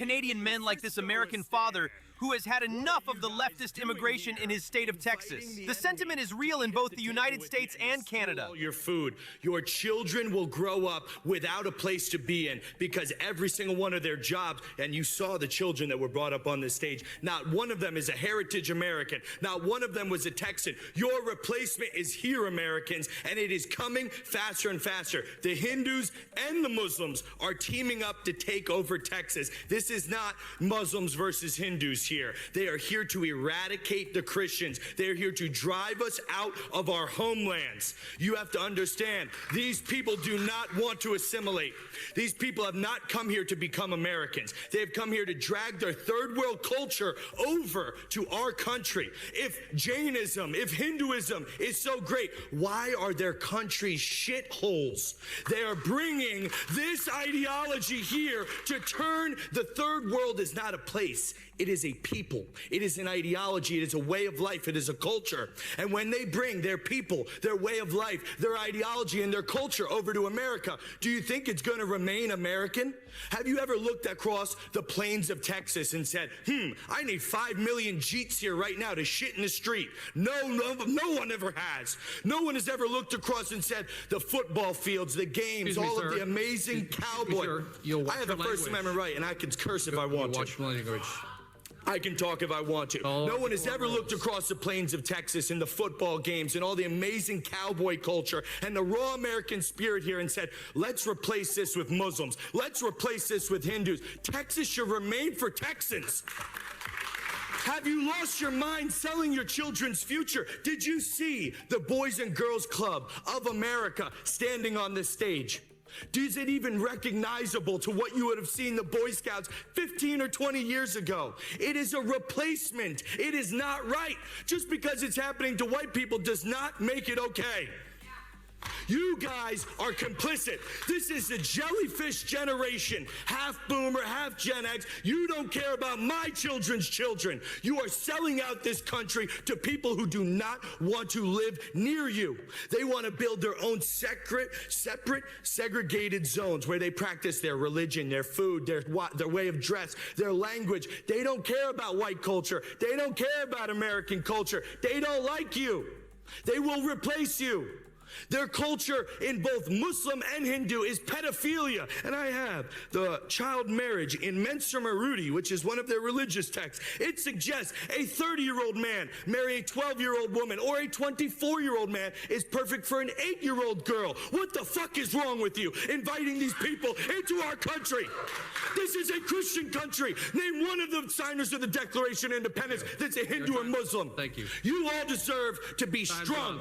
Canadian men like this American father who has had enough of the leftist immigration in his state of Texas. The sentiment is real in both the United States and Canada. Your food. Your children will grow up without a place to be in because every single one of their jobs, and you saw the children that were brought up on this stage, not one of them is a heritage American. Not one of them was a Texan. Your replacement is here, Americans, and it is coming faster and faster. The Hindus and the Muslims are teaming up to take over Texas. This is not Muslims versus Hindus here. They are here to eradicate the Christians. They are here to drive us out of our homelands. You have to understand, these people do not want to assimilate. These people have not come here to become Americans. They have come here to drag their third world culture over to our country. If Jainism, if Hinduism is so great, why are their countries shitholes? They are bringing this ideology here to turn the third world is not a place. It is a people. It is an ideology. It is a way of life. It is a culture. And when they bring their people, their way of life, their ideology, and their culture over to America, do you think it's going to remain American? Have you ever looked across the plains of Texas and said, I need 5 million Jeets here right now to shit in the street? No one ever has. No one has ever looked across and said, the football fields, the games, all of the amazing cowboy. I have the First Amendment right, and I can curse if I want to. Watch language. I can talk if I want to. No one has ever looked across the plains of Texas and the football games and all the amazing cowboy culture and the raw American spirit here and said, let's replace this with Muslims. Let's replace this with Hindus. Texas should remain for Texans. Have you lost your mind selling your children's future? Did you see the Boys and Girls Club of America standing on this stage? Is it even recognizable to what you would have seen the Boy Scouts 15 or 20 years ago? It is a replacement. It is not right. Just because it's happening to white people does not make it okay. You guys are complicit. This is the jellyfish generation, half boomer, half Gen X. You don't care about my children's children. You are selling out this country to people who do not want to live near you. They want to build their own separate, segregated zones where they practice their religion, their food, their way of dress, their language. They don't care about white culture. They don't care about American culture. They don't like you. They will replace you. Their culture in both Muslim and Hindu is pedophilia. And I have the child marriage in Mensur Marudi, which is one of their religious texts. It suggests a 30-year-old man marry a 12-year-old woman, or a 24-year-old man is perfect for an 8-year-old girl. What the fuck is wrong with you inviting these people into our country? This is a Christian country. Name one of the signers of the Declaration of Independence that's a Hindu or Muslim. Thank you. You all deserve to be strung